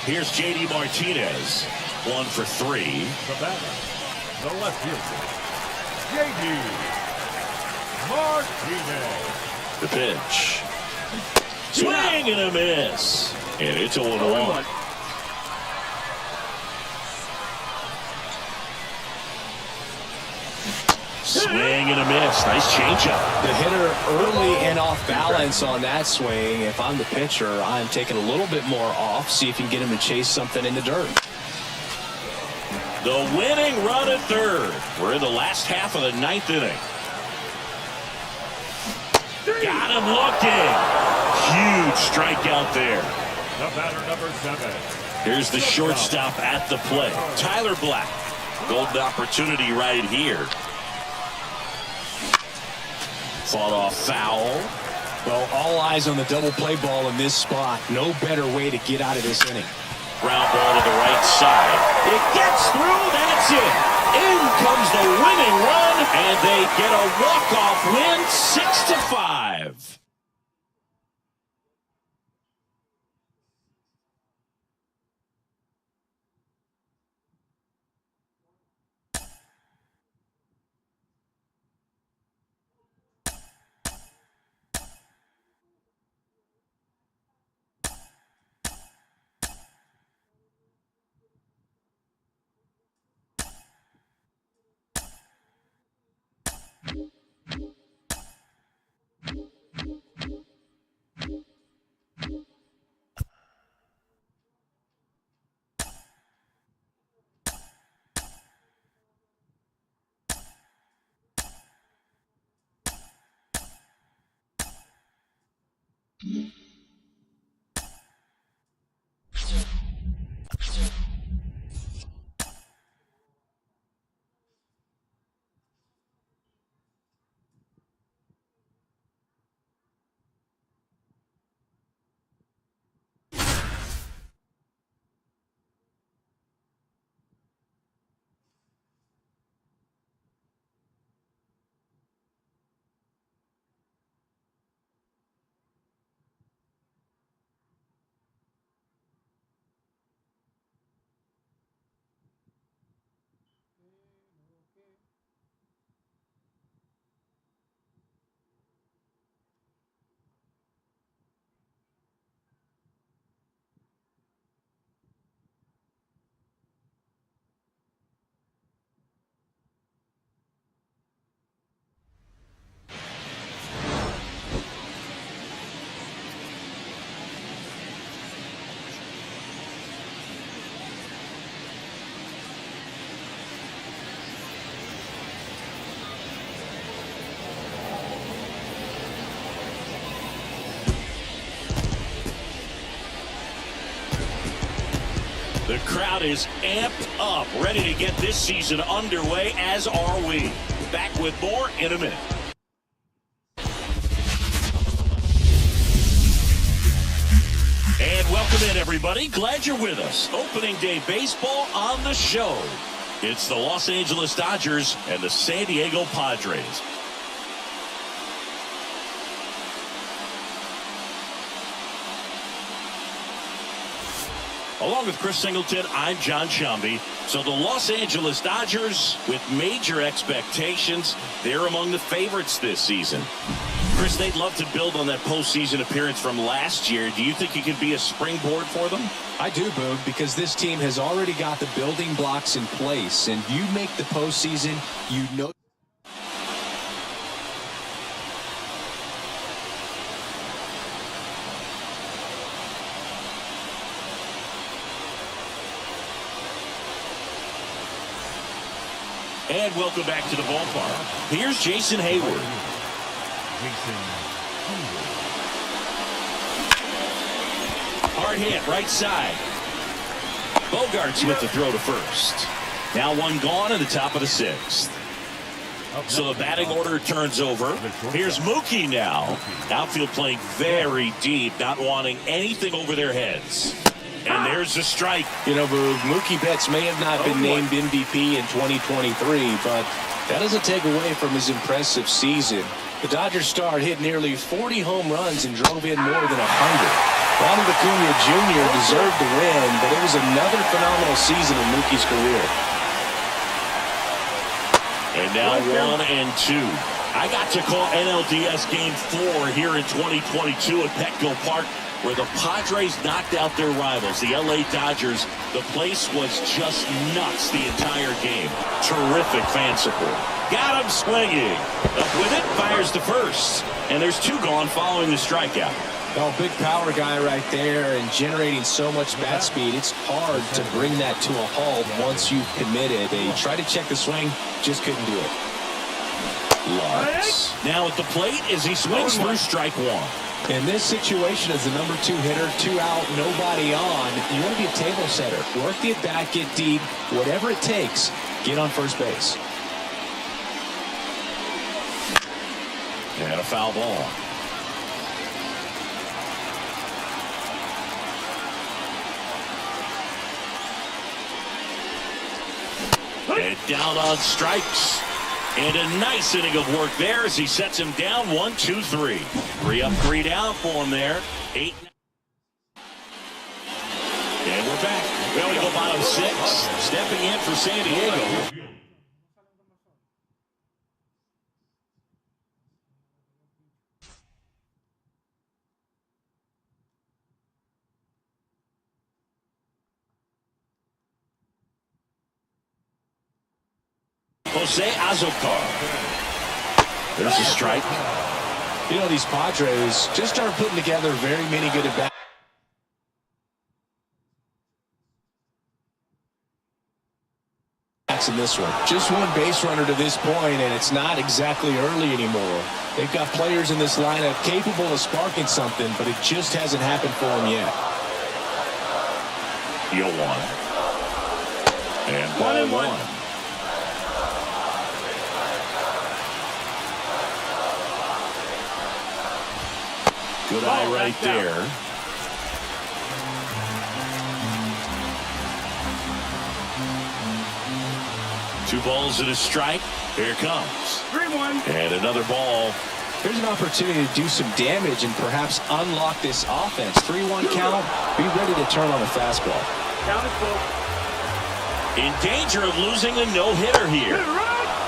Here's J.D. Martinez, 1 for 3. The batter, the left fielder, J.D. Martinez. The pitch. Swing and a miss. And it's a 1-1. Swing and a miss. Nice changeup. The hitter early and off balance on that swing. If I'm the pitcher, I'm taking a little bit more off. See if you can get him to chase something in the dirt. The winning run at third. We're in the last half of the 9th inning. Got him looking. Huge strikeout there. The batter, number 7. Here's the shortstop at the plate, Tyler Black. Golden opportunity right here. Fought off foul. Well, all eyes on the double play ball in this spot. No better way to get out of this inning. Ground ball to the right side. It gets through. That's it. In comes the winning run, and they get a walk-off win, 6-5. The crowd is amped up, ready to get this season underway, as are we. Back with more in a minute. And welcome in, everybody. Glad you're with us. Opening day baseball on the show. It's the Los Angeles Dodgers and the San Diego Padres. Along with Chris Singleton, I'm John Shambi. So the Los Angeles Dodgers, with major expectations, they're among the favorites this season. Chris, they'd love to build on that postseason appearance from last year. Do you think it could be a springboard for them? I do, Boog, because this team has already got the building blocks in place. And you make the postseason, you know. And welcome back to the ballpark. Here's Jason Hayward. Hard hit, right side. Bogarts with the throw to first. Now one gone in the top of the 6th. So the batting order turns over. Here's Mookie now. Outfield playing very deep, not wanting anything over their heads. And there's the strike. You know, Mookie Betts may have not been named MVP in 2023, but that doesn't take away from his impressive season. The Dodgers star hit nearly 40 home runs and drove in more than 100. Ronald Acuna Jr. deserved the win, but it was another phenomenal season in Mookie's career. And now 1-2. I got to call NLDS Game 4 here in 2022 at Petco Park, where the Padres knocked out their rivals, the LA Dodgers. The place was just nuts the entire game. Terrific fan support. Got him swinging. Up with it, fires to first. And there's 2 gone following the strikeout. Oh, big power guy right there and generating so much bat speed. It's hard to bring that to a halt once you've committed. He tried to check the swing, just couldn't do it. Lutz now at the plate as he swings through strike 1. In this situation, as the number 2 hitter, 2 out, nobody on, you want to be a table setter. Work the at-bat, get deep, whatever it takes, get on first base. And a foul ball. And down on strikes. And a nice inning of work there as he sets him down 1-2-3. 3 up, 3 down for him there. 8. And we're back. Well, we go bottom 6. Stepping in for San Diego. Jose Azocar. There's a strike. You know, these Padres just started putting together very many good at-bats in this one. Just 1 base runner to this point, and it's not exactly early anymore. They've got players in this lineup capable of sparking something, but it just hasn't happened for them yet. 0-1. And ball 1. Good eye right there. Two balls and a strike. Here it comes. 3-1. And another ball. Here's an opportunity to do some damage and perhaps unlock this offense. 3-1 count. Be ready to turn on the fastball. Count is full. In danger of losing a no-hitter here.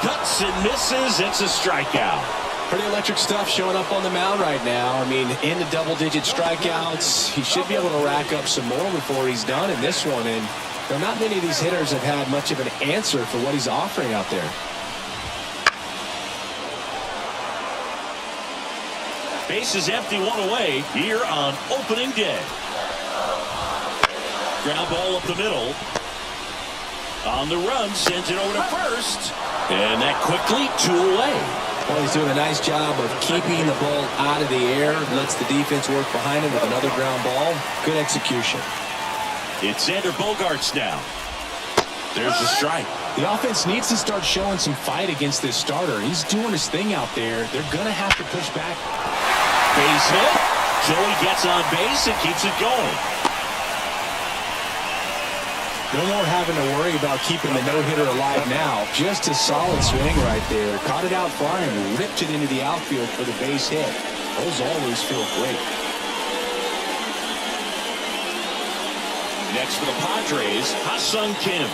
Cuts and misses. It's a strikeout. Pretty electric stuff showing up on the mound right now. I mean, in the double-digit strikeouts, he should be able to rack up some more before he's done in this one. And there are not many of these hitters have had much of an answer for what he's offering out there. Base is empty, 1 away here on opening day. Ground ball up the middle. On the run, sends it over to first. And that quickly 2 away. Well, he's doing a nice job of keeping the ball out of the air. Lets the defense work behind him with another ground ball. Good execution. It's Xander Bogaerts now. There's the strike. The offense needs to start showing some fight against this starter. He's doing his thing out there. They're going to have to push back. Base hit. Joey gets on base and keeps it going. No more having to worry about keeping the no-hitter alive now. Just a solid swing right there. Caught it out flying, ripped it into the outfield for the base hit. Those always feel great. Next for the Padres, Ha-Seong Kim.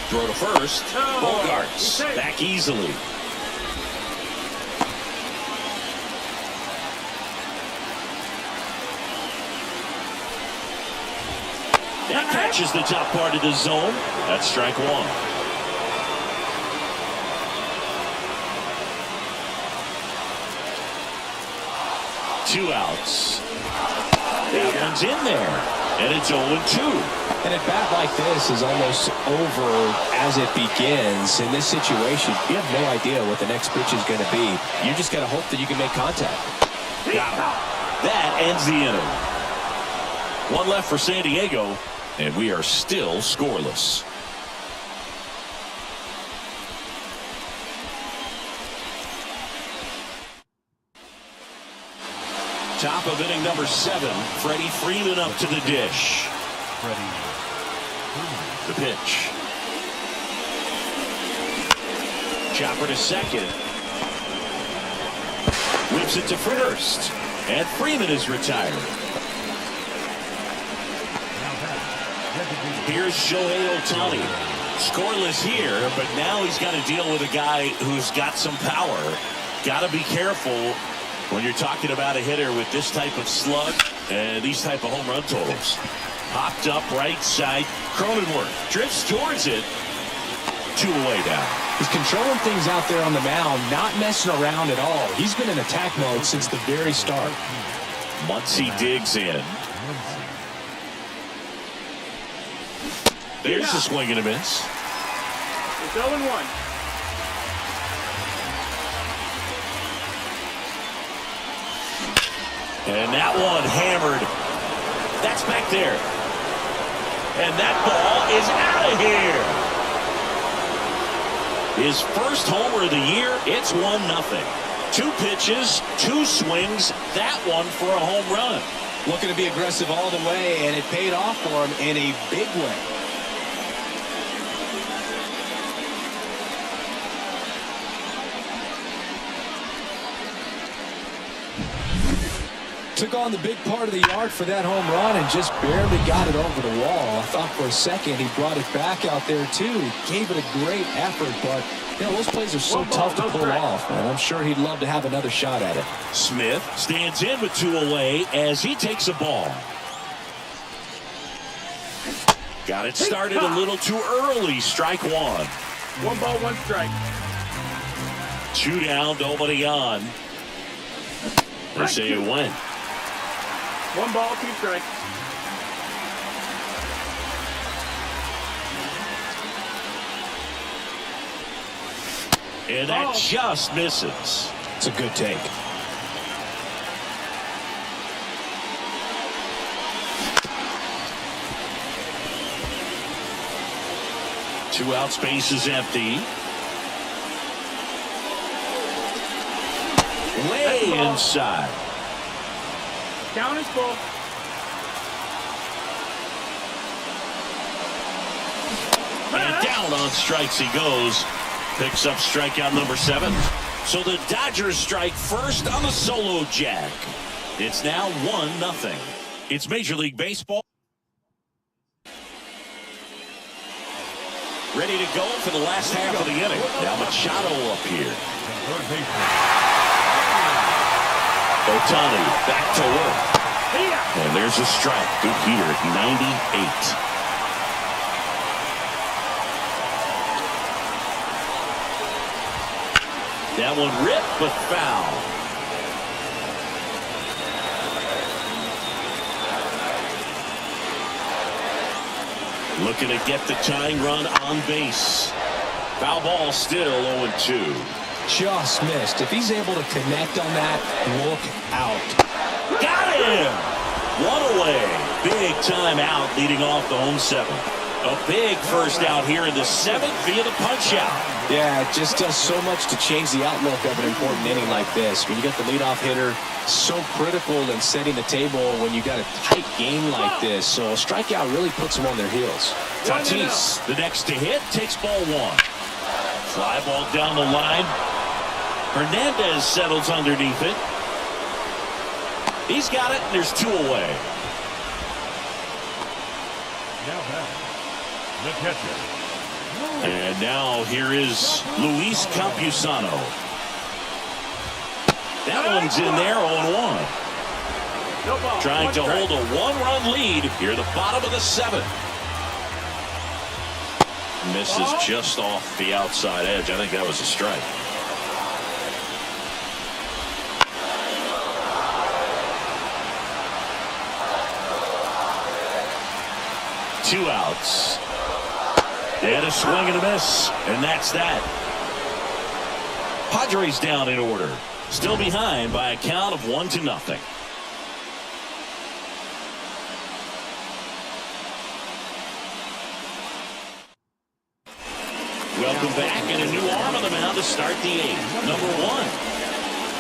Throw to first. Bogaerts back easily. That catches the top part of the zone. That's strike 1. Two outs. That one's in there. And it's 0-2. And a bat like this is almost over as it begins. In this situation, you have no idea what the next pitch is going to be. You just got to hope that you can make contact. That ends the inning. 1 left for San Diego, and we are still scoreless. Top of inning number 7. Freddie Freeman up to the dish. Freddie. The pitch. Chopper to second. Whips it to first. And Freeman is retired. Here's Shohei Ohtani. Scoreless here, but now he's got to deal with a guy who's got some power. Got to be careful when you're talking about a hitter with this type of slug and these type of home run totals. Popped up right side. Cronenworth drifts towards it. 2 away now. He's controlling things out there on the mound, not messing around at all. He's been in attack mode since the very start. Muncy digs in. There's a swing and a miss. It's 0-1. And that one hammered. That's back there. And that ball is out of here. His first homer of the year. It's 1-0. 2 pitches, 2 swings. That one for a home run. Looking to be aggressive all the way, and it paid off for him in a big way. Took on the big part of the yard for that home run and just barely got it over the wall. I thought for a second he brought it back out there too. He gave it a great effort, but you know, those plays are so tough to pull off, and I'm sure he'd love to have another shot at it. Smith stands in with 2 away as he takes a ball. Got it started a little too early. Strike 1. 1 ball, 1 strike. 2 down, nobody on. They say it went. 1 ball, 2 strikes. And that just misses. It's a good take. Two out, space is empty. Way inside. Count is full. And down on strikes he goes. Picks up strikeout number 7. So the Dodgers strike first on the solo jack. It's now 1-0. It's Major League Baseball. Ready to go for the last half of the inning. Now Machado up here. Ohtani back to work. And there's a strike. Good heater at 98. That one ripped, but foul. Looking to get the tying run on base. Foul ball still 0-2. Just missed. If he's able to connect on that, look out. Got him! 1 away. Big time out leading off the home 7th. A big first out here in the 7th via the punch out. Yeah, it just does so much to change the outlook of an important inning like this. When you got the leadoff hitter, so critical in setting the table when you got a tight game like this. So a strikeout really puts them on their heels. Tatis, the next to hit, takes ball 1. Fly ball down the line. Hernandez settles underneath it. He's got it, and there's 2 away. Now back. The catcher. And now here is Luis Campusano. That one's in there, 0-1. No ball. Trying 1 to strike. hold a 1-run lead here at the bottom of the 7th. Misses just off the outside edge. I think that was a strike. Two outs. And a swing and a miss. And that's that. Padres down in order. Still behind by a count of 1-0. Welcome back, and a new arm on the mound to start the 8th. Number 1.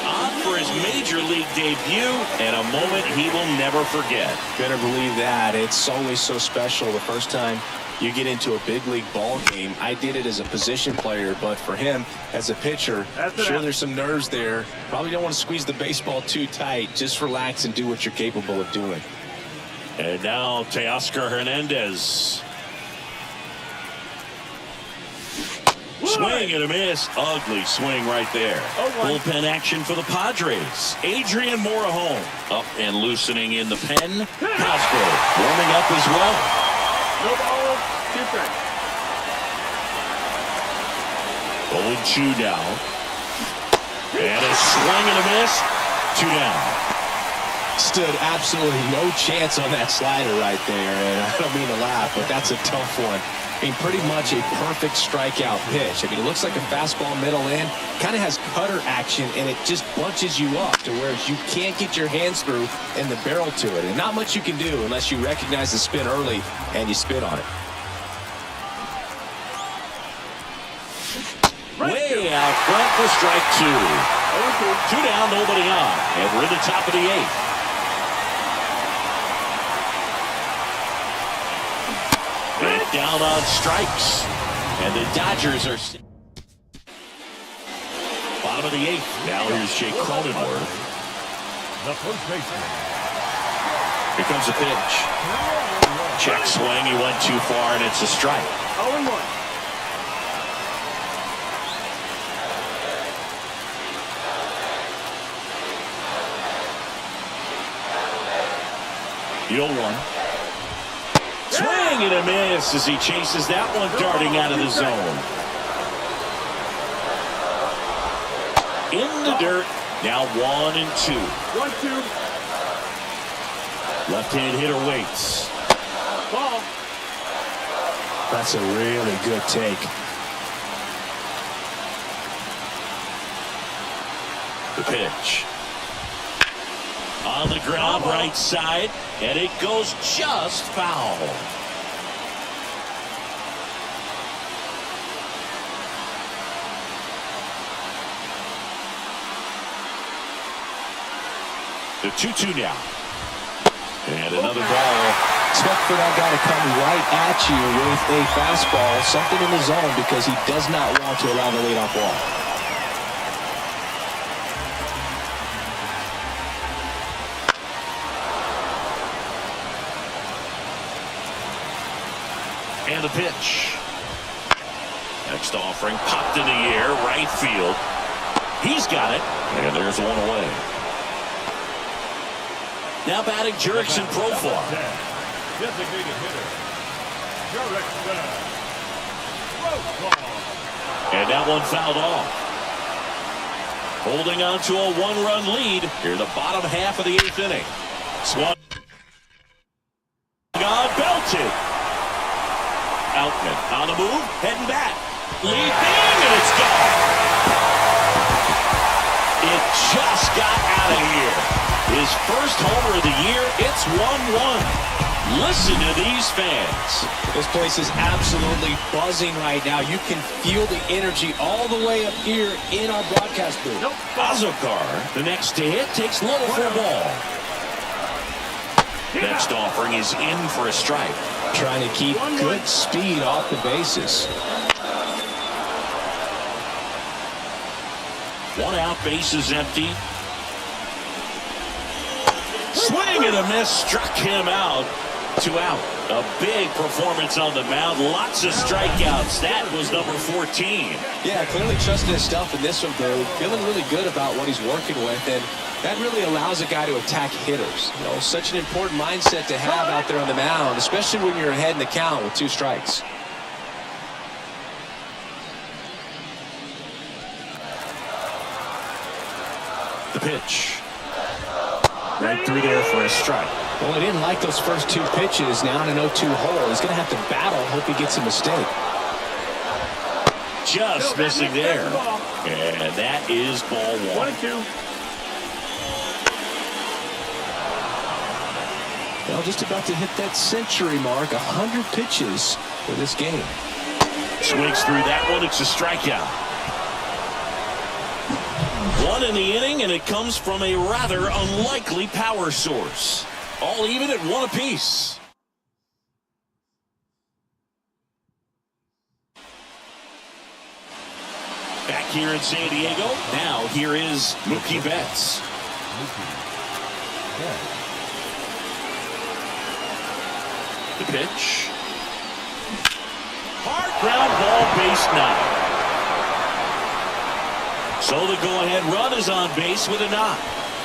on for his major league debut, and a moment he will never forget. Better believe that. It's always so special the first time you get into a big league ball game. I did it as a position player, but for him as a pitcher, sure there's some nerves there. Probably don't want to squeeze the baseball too tight. Just relax and do what you're capable of doing. And now Teoscar Hernandez. Swing and a miss. Ugly swing right there. Bullpen action for the Padres. Adrian Morejon up and loosening in the pen. Cosgrove warming up as well. No ball, 2 strikes. 0-2 down. And a swing and a miss. 2 down. Stood absolutely no chance on that slider right there. And I don't mean to laugh, but that's a tough one. I mean, pretty much a perfect strikeout pitch. I mean, it looks like a fastball middle in. Kind of has cutter action, and it just bunches you up to where you can't get your hands through and the barrel to it. And not much you can do unless you recognize the spin early and you spit on it. Way out front for strike 2. 2 down, nobody on. And we're in the top of the 8th. And down on strikes. And the Dodgers are bottom of the 8th. Now here's Jake Cronenworth. The first baseman. Here comes a pitch. Check swing. He went too far, and it's a strike. 0-1. The 0-1. Swing and a miss as he chases that one darting out of the zone. In the dirt. Now 1-2. 1-2. Left-hand hitter waits. Ball. That's a really good take. The pitch. On the ground, right side, and it goes just foul. The 2-2 now. And another ball. Expect for that guy to come right at you with a fastball, something in the zone, because he does not want to allow the leadoff walk. And the pitch. Next offering popped in the air, right field. He's got it, and there's one away. Now batting Jurickson Profar. Designated hitter. Jurickson Profar. And that one fouled off. Holding on to a 1-run lead here in the bottom half of the 8th inning. Swung on, belted. Outman on the move, heading back. Leaping, and it's gone. It just got out of here. His first homer of the year, it's 1-1. Listen to these fans. This place is absolutely buzzing right now. You can feel the energy all the way up here in our broadcast booth. Azokar, the next to hit, takes low for a ball. Next offering is in for a strike. Trying to keep good speed off the bases. 1 out, bases empty. Swing and a miss, struck him out. 2 out. A big performance on the mound. Lots of strikeouts. That was number 14. Yeah, clearly trusting his stuff in this one, though. Feeling really good about what he's working with, and that really allows a guy to attack hitters. You know, such an important mindset to have out there on the mound, especially when you're ahead in the count with 2 strikes. The pitch. Right through there for a strike. Well, he didn't like those first 2 pitches. Now in an 0-2 hole. He's going to have to battle. Hope he gets a mistake. Just missing there. And that is ball 1. 1-2. Well, just about to hit that century mark. 100 pitches for this game. Swings through that one. It's a strikeout. 1-0 in the inning, and it comes from a rather unlikely power source. All even at 1 apiece. Back here in San Diego, now here is Mookie Betts. The pitch. Hard ground ball, base 9. So the go-ahead run is on base with a knock.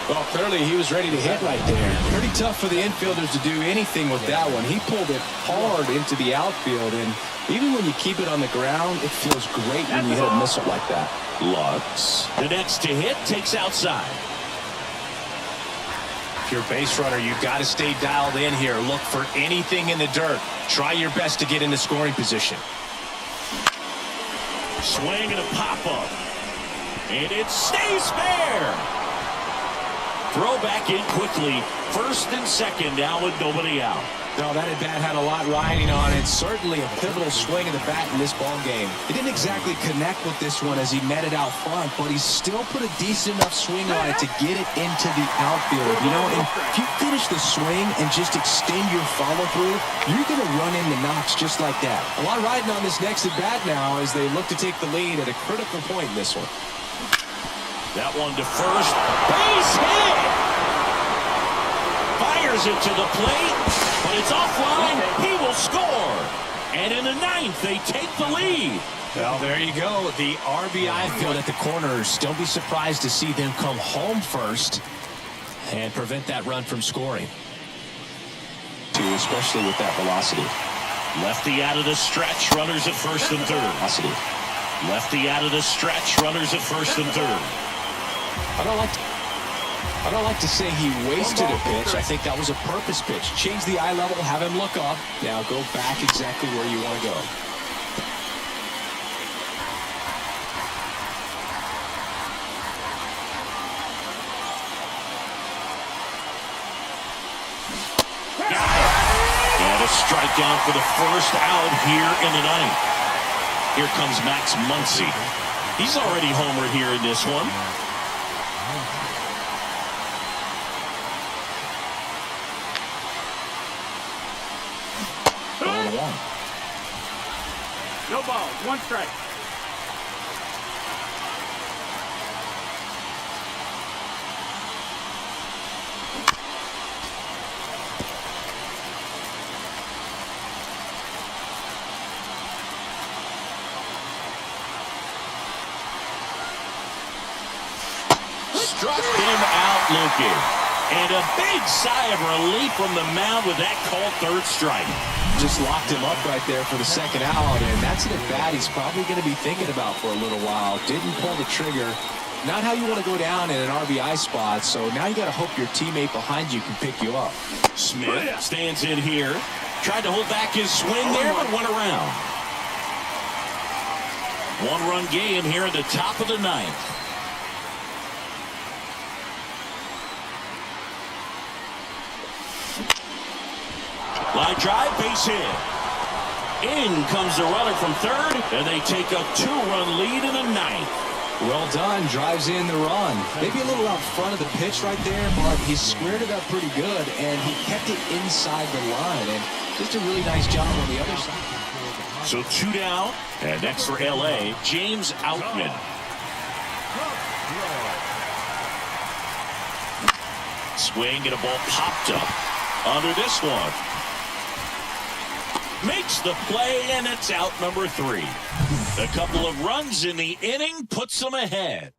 Well, clearly he was ready to hit right there. Pretty tough for the infielders to do anything with that one. He pulled it hard into the outfield, and even when you keep it on the ground, it feels great when you hit a missile like that. Lux. The next to hit takes outside. If you're a base runner, you've got to stay dialed in here. Look for anything in the dirt. Try your best to get into scoring position. Swing and a pop-up. And it stays fair. Throw back in quickly. First and second now with nobody out. No, that at-bat had a lot riding on it. Certainly a pivotal swing of the bat in this ball game. He didn't exactly connect with this one as he met it out front, but he still put a decent enough swing on it to get it into the outfield. You know, and if you finish the swing and just extend your follow-through, you're going to run into knocks just like that. A lot riding on this next at-bat now as they look to take the lead at a critical point in this one. That one to first. Base hit! Fires it to the plate, but it's offline. He will score. And in the 9th, they take the lead. Well, there you go. The RBI field at the corners. Don't be surprised to see them come home first and prevent that run from scoring. Especially with that velocity. Lefty out of the stretch, runners at first and third. Velocity. Lefty out of the stretch, runners at first and third. I don't like to say he wasted a pitch. I think that was a purpose pitch. Change the eye level, have him look up. Now go back exactly where you want to go. And a strikeout for the first out here in the 9th. Here comes Max Muncy. He's already homered here in this one. No ball, 1 strike. Struck him out looking. And a big sigh of relief from the mound with that called third strike. Just locked him up right there for the second out, and that's an at-bat he's probably going to be thinking about for a little while. Didn't pull the trigger. Not how you want to go down in an RBI spot, so now you got to hope your teammate behind you can pick you up. Smith stands in here. Tried to hold back his swing there, but went around. 1-run game here at the top of the 9th. Line drive, base hit. In comes the runner from third, and they take a 2-run lead in the 9th. Well done, drives in the run. Maybe a little out front of the pitch right there, but he squared it up pretty good, and he kept it inside the line. And just a really nice job on the other side. So 2 down, and next for L.A., James Outman. Swing and a ball popped up under this one. Makes the play, and it's out number 3. A couple of runs in the inning puts them ahead.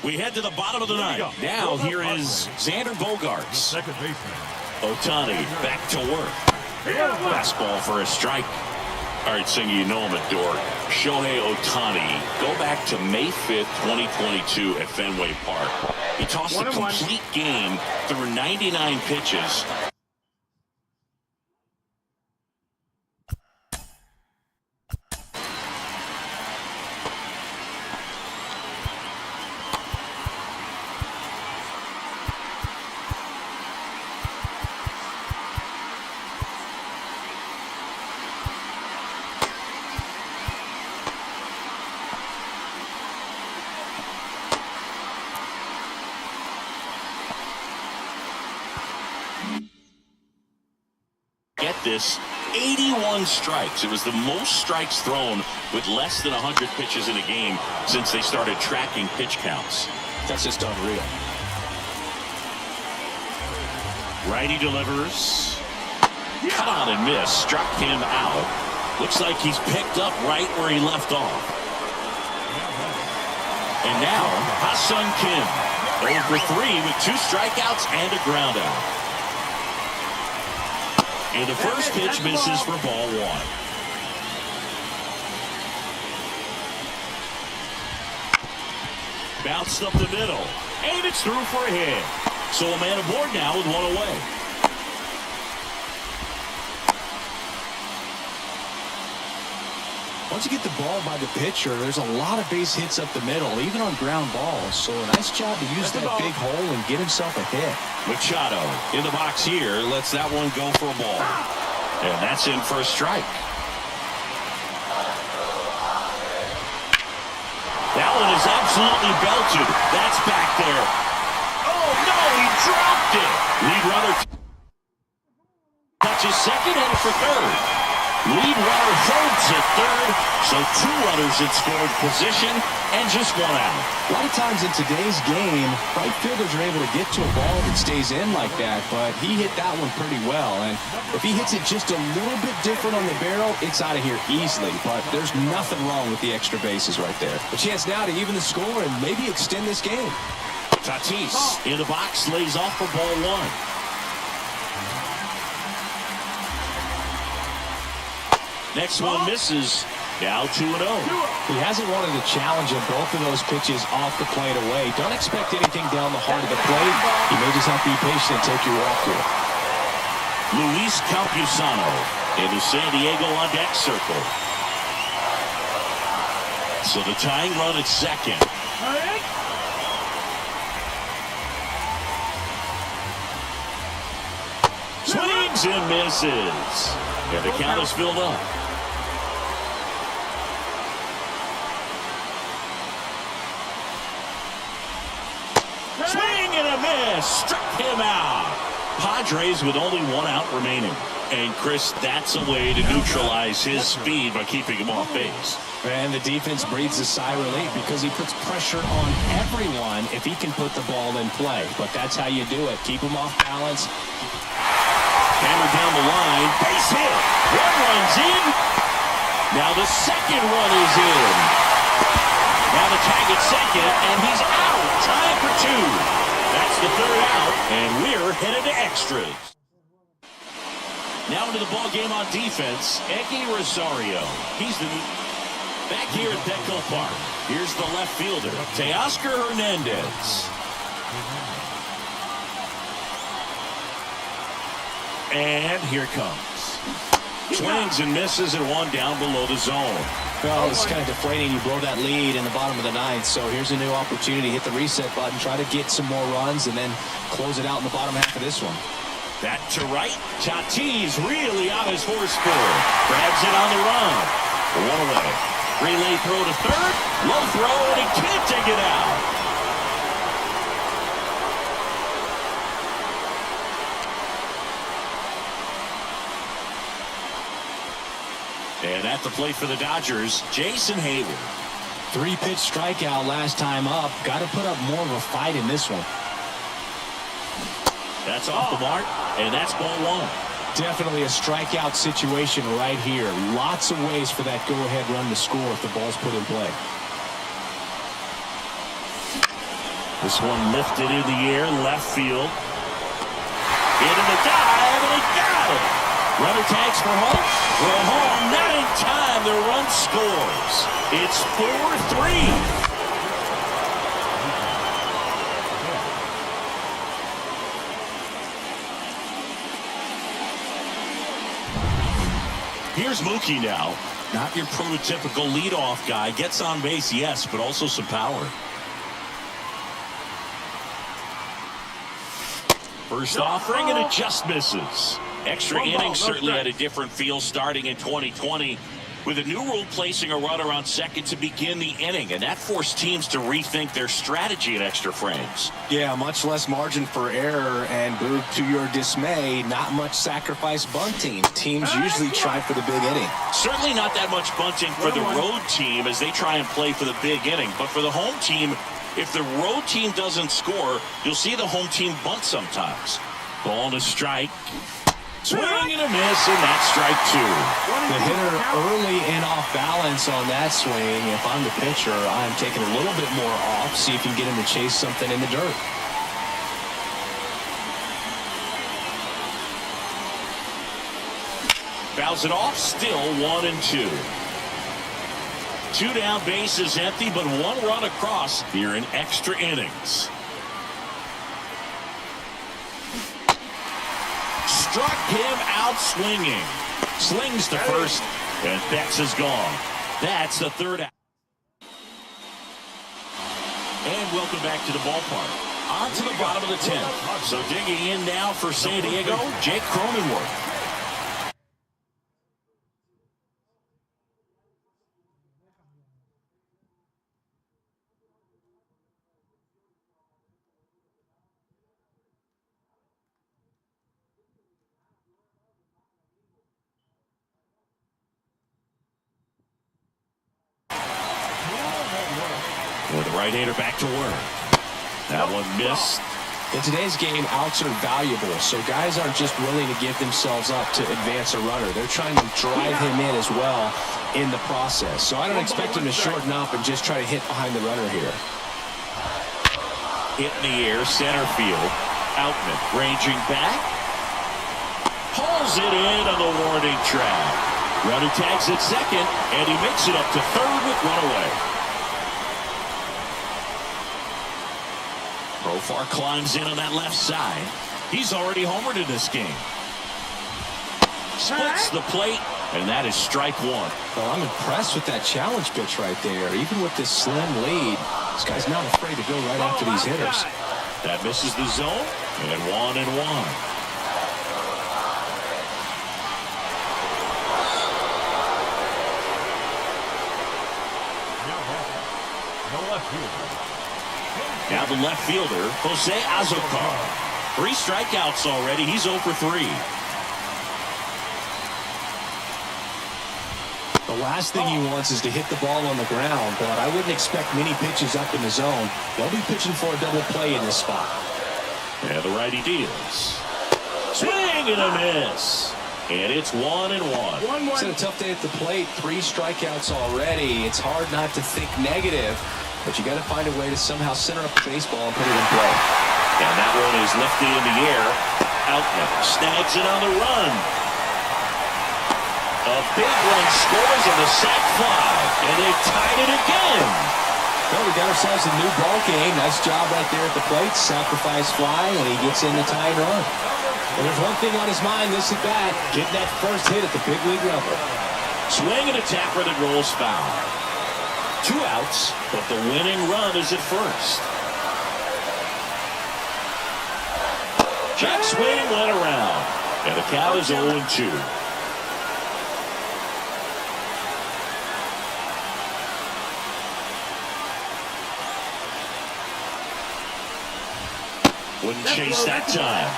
We head to the bottom of the 9th. Now here is Xander Bogaerts. Second baseman. Otani back to work. Fastball for a strike. All right, Singer, you know I'm a dork. Shohei Otani. Go back to May 5th, 2022 at Fenway Park. He tossed a complete game through 99 pitches. this, 81 strikes. It was the most strikes thrown with less than 100 pitches in a game since they started tracking pitch counts. That's just unreal. Righty delivers. Cut on and miss. Struck him out. Looks like he's picked up right where he left off. And now, Ha-Seong Kim, 0 for 3 with 2 strikeouts and a ground out. And the first pitch misses for ball 1. Bounced up the middle, and it's through for a hit. So a man aboard now with 1 away. Once you get the ball by the pitcher, there's a lot of base hits up the middle, even on ground balls. So a nice job to use that big hole and get himself a hit. Machado in the box here, lets that one go for a ball. And that's in for a strike. That one is absolutely belted. That's back there. Oh, no, he dropped it. Lead runner touches second and for third. Lead runner holds at third, so 2 runners in scoring position and just 1 out. A lot of times in today's game, right fielders are able to get to a ball that stays in like that, but he hit that one pretty well. And if he hits it just a little bit different on the barrel, it's out of here easily. But there's nothing wrong with the extra bases right there. A chance now to even the score and maybe extend this game. Tatis in the box lays off for ball 1. Next one misses. Now 2-0. He hasn't wanted to challenge him. Both of those pitches off the plate away. Don't expect anything down the heart of the plate. You may just have to be patient and take your walk here. Luis Campusano in the San Diego on deck circle. So the tying run at second. Swings and misses. And the count is filled up. Swing and a miss. Struck him out. Padres with only 1 out remaining. And Chris, that's a way to neutralize his speed by keeping him off base. And the defense breathes a sigh of relief because he puts pressure on everyone if he can put the ball in play. But that's how you do it. Keep him off balance. Hammer down the line. Base hit. 1 run's in. Now the second one is in. Now the tag at second, and he's out. Time for 2. That's the 3rd out, and we're headed to extras. Now into the ball game on defense, Eguy Rosario. He's the back here at Petco Park. Here's the left fielder, Teoscar Hernandez. And here comes. Swings and misses and 1 down below the zone. Well, it's kind of deflating. You blow that lead in the bottom of the 9th, so here's a new opportunity. Hit the reset button, try to get some more runs, and then close it out in the bottom half of this one. Back to right. Tatis really on his horse pull. Grabs it on the run. 1 away. Relay throw to third. Low throw, and he can't take it out. And at the plate for the Dodgers, Jason Heyward. 3-pitch strikeout last time up. Got to put up more of a fight in this one. That's off the mark, and that's ball 1. Definitely a strikeout situation right here. Lots of ways for that go-ahead run to score if the ball's put in play. This one lifted in the air, left field. Into the dive, and he got it. Runner tags for home. Throw home, not in time. The run scores. It's 4-3. Here's Mookie now. Not your prototypical leadoff guy. Gets on base, yes, but also some power. First offering, and it just misses. Extra innings certainly had a different feel starting in 2020. with a new rule placing a runner on second to begin the inning, and that forced teams to rethink their strategy at extra frames. Yeah, much less margin for error, and Boog, to your dismay, not much sacrifice bunting. Teams usually try for the big inning. Certainly not that much bunting for the road team as they try and play for the big inning, but for the home team, if the road team doesn't score, you'll see the home team bunt sometimes. Ball to strike. Swing and a miss, and that's strike two. The hitter early and off balance on that swing. If I'm the pitcher, I'm taking a little bit more off, see if you can get him to chase something in the dirt. Fouls it off, still 1-2. Two down, bases empty, but one run across here in extra innings. Struck him out swinging. Slings to first, and Betts is gone. That's the third out. And welcome back to the ballpark. On to the bottom of the 10th. So digging in now for San Diego, Jake Cronenworth. With the right-hander back to work. That one missed. In today's game, outs are valuable, so guys aren't just willing to give themselves up to advance a runner. They're trying to drive him in as well in the process. So I don't expect him to shorten up and just try to hit behind the runner here. Hit in the air, center field. Outman ranging back. Pulls it in on the warning track. Runner tags at second, and he makes it up to third with one away. Profar climbs in on that left side. He's already homered in this game. Splits the plate, and that is strike one. Well, I'm impressed with that challenge pitch right there. Even with this slim lead, this guy's not afraid to go right after these hitters. That misses the zone, and 1-1. Now the left fielder, Jose Azocar. 3 strikeouts already. He's 0 for 3. The last thing he wants is to hit the ball on the ground, but I wouldn't expect many pitches up in the zone. They'll be pitching for a double play in this spot. And the righty deals. Swing and a miss. And it's 1-1. It's been a tough day at the plate. 3 strikeouts already. It's hard not to think negative, but you got to find a way to somehow center up the baseball and put it in play. And that one is lifted in the air. Outman snags it on the run. A big one scores on the sac fly, and they've tied it again. Well, we got ourselves a new ball game. Nice job right there at the plate. Sacrifice fly, and he gets in the tying run. And there's one thing on his mind this at bat, getting that first hit at the big league level. Swing and a tapper that rolls foul. 2 outs, but the winning run is at first. Check swing went around, and the count is 0-2. Wouldn't chase that time.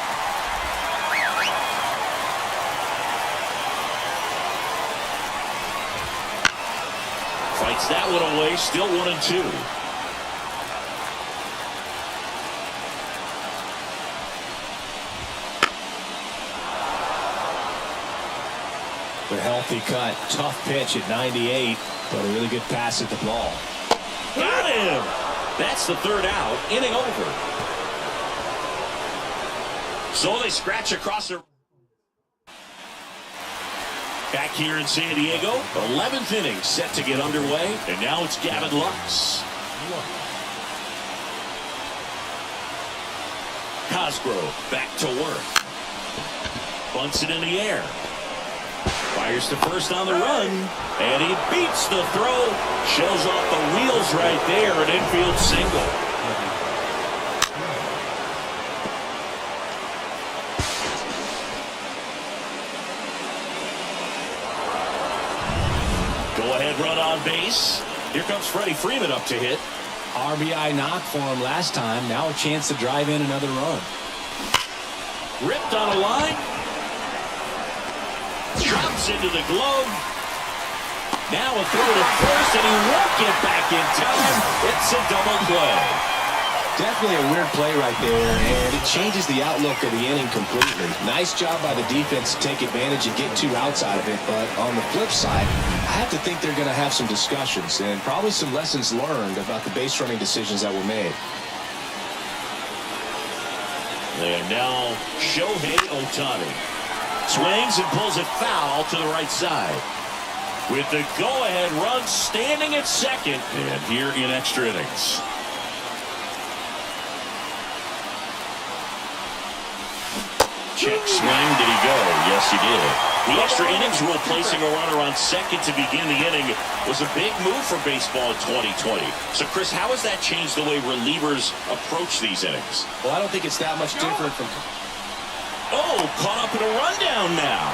Fights that one away, still 1-2. The healthy cut, tough pitch at 98, but a really good pass at the ball. Got him! That's the third out, inning over. So they scratch across their... Back here in San Diego, 11th inning set to get underway, and now it's Gavin Lux. Cosgrove back to work. Bunts it in the air. Fires to first on the run, and he beats the throw. Shows off the wheels right there, an infield single. Go-ahead run on base. Here comes Freddie Freeman up to hit. RBI knock for him last time. Now a chance to drive in another run. Ripped on a line. Drops into the glove. Now a throw to first, and he won't get back in time. It's a double play. Definitely a weird play right there, and it changes the outlook of the inning completely. Nice job by the defense to take advantage and get 2 outs out of it, but on the flip side, I have to think they're going to have some discussions and probably some lessons learned about the base running decisions that were made. And now Shohei Ohtani swings and pulls it foul to the right side. With the go-ahead run standing at second, and here in extra innings. Check swing. Did he go? Yes, he did. The extra innings rule placing a runner on second to begin the inning was a big move for baseball in 2020. So, Chris, how has that changed the way relievers approach these innings? Well, I don't think it's that much different from... Oh, caught up in a rundown now.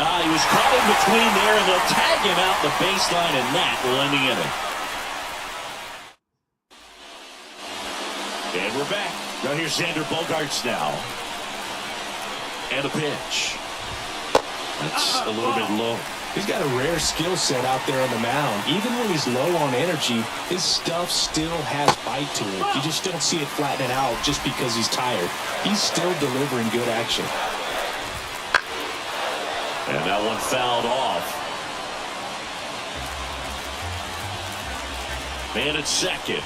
He was caught in between there, and they'll tag him out the baseline, and that will end the inning. And we're back. Now here's Xander Bogaerts now. And a pitch. That's a little bit low. He's got a rare skill set out there on the mound. Even when he's low on energy, his stuff still has bite to it. You just don't see it flattening out just because he's tired. He's still delivering good action. And that one fouled off. Man at second.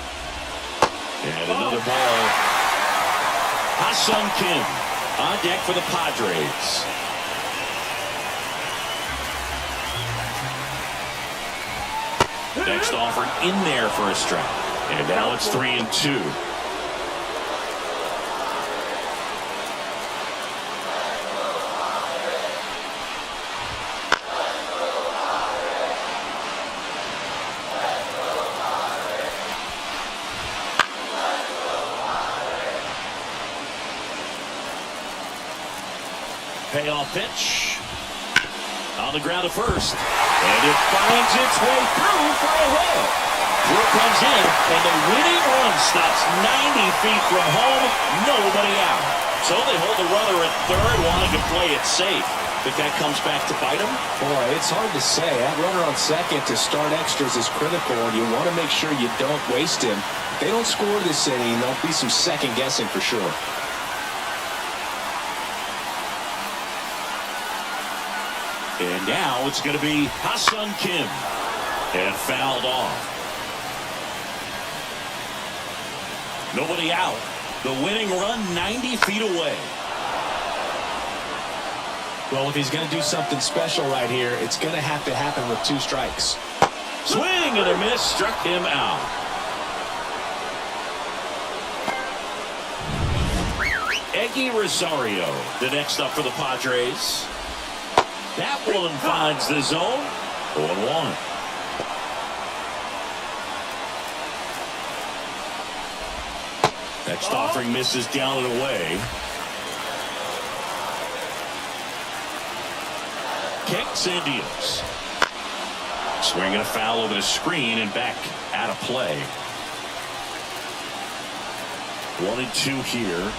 And another ball. Ha-Seong Kim on deck for the Padres. Next offered in there for a strike. And now it's 3-2. Payoff pitch. On the ground to first. And it finds its way through for a hit. Through comes in, and the winning run stops 90 feet from home. Nobody out. So they hold the runner at third, wanting to play it safe. But that comes back to bite them? Boy, it's hard to say. That runner on second to start extras is critical, and you want to make sure you don't waste him. If they don't score this inning, there'll be some second guessing for sure. And now it's going to be Ha-Seong Kim. And fouled off. Nobody out. The winning run 90 feet away. Well, if he's going to do something special right here, it's going to have to happen with 2 strikes. Swing and a miss, struck him out. Eggy Rosario, the next up for the Padres. That one finds the zone. 0-1. Next offering misses down and away. Kicks and deals. Swinging a foul over the screen and back out of play. 1-2 here.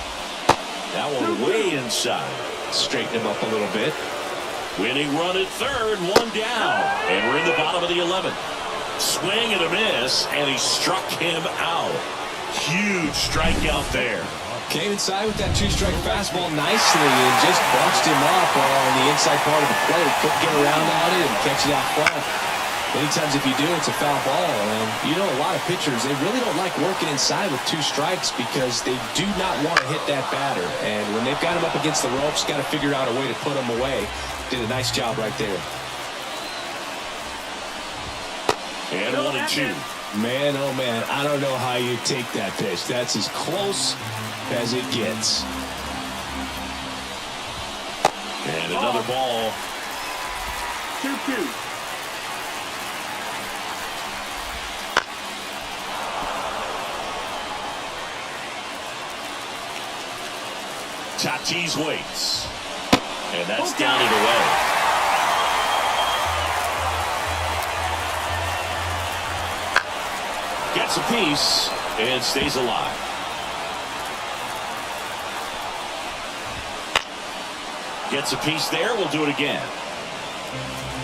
That one way inside. Straighten him up a little bit. Winning run at third, 1 down. And we're in the bottom of the 11th. Swing and a miss, and he struck him out. Huge strikeout there. Came inside with that 2-strike fastball nicely and just bunched him up on the inside part of the plate. Couldn't get around on it and catch it out front. Many times if you do, it's a foul ball. And you know, a lot of pitchers, they really don't like working inside with 2 strikes because they do not want to hit that batter. And when they've got him up against the ropes, got to figure out a way to put him away. Did a nice job right there. And 1-2. Man, oh man, I don't know how you take that pitch. That's as close as it gets. And another ball. 2-2. Tatis waits. And that's down and away. gets a piece and stays alive. Gets a piece there. We'll do it again.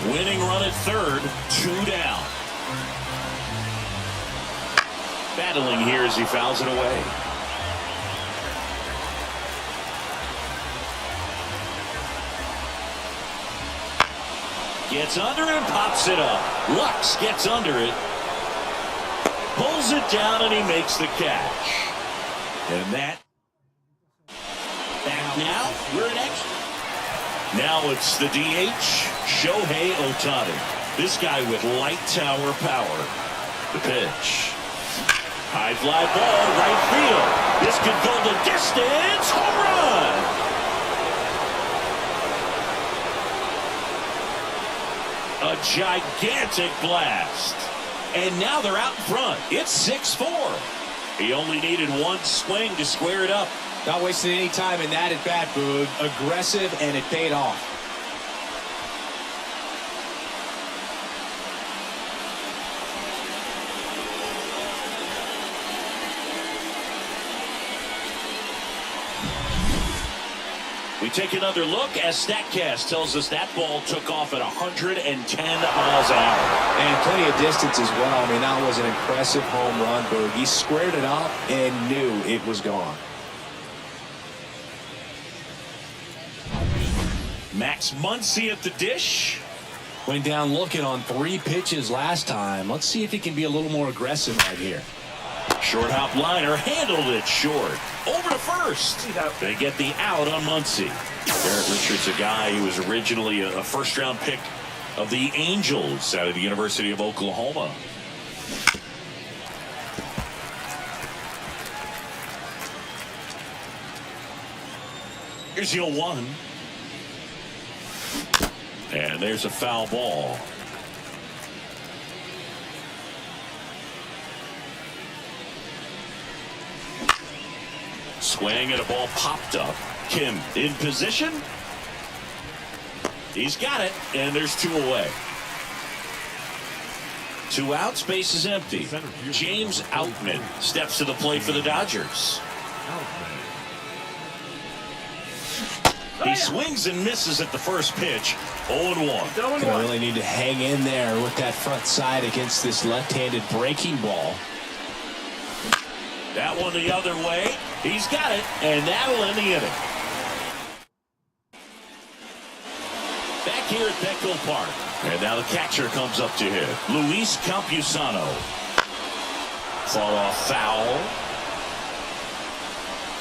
Winning run at third. 2 down. Battling here as he fouls it away. Gets under and pops it up. Lux gets under it. Pulls it down and he makes the catch. And that. Back now. We're in extra. Now it's the DH, Shohei Ohtani. This guy with light tower power. The pitch. High fly ball, right field. This could go the distance. Home run. A gigantic blast. And now they're out in front. It's 6-4. He only needed one swing to square it up. Not wasting any time in that at bat, Boog. Aggressive, and it paid off. We take another look as StatCast tells us that ball took off at 110 miles an hour. And plenty of distance as well. I mean, that was an impressive home run, Boog. He squared it up and knew it was gone. Max Muncy at the dish. Went down looking on 3 pitches last time. Let's see if he can be a little more aggressive right here. Short hop liner handled it short. Over to first. They get the out on Muncy. Garrett Richards, a guy who was originally a first-round pick of the Angels out of the University of Oklahoma. Here's the 0-1. And there's a foul ball. Swing and a ball popped up. Kim in position. He's got it, and there's 2 away. 2 outs, base is empty. James Outman steps to the plate for the Dodgers. He swings and misses at the first pitch. 0-1. Gonna really need to hang in there with that front side against this left-handed breaking ball. That one the other way. He's got it, and that'll end the inning. Back here at Petco Park. And now the catcher comes up to hit. Luis Campusano. Fall off foul.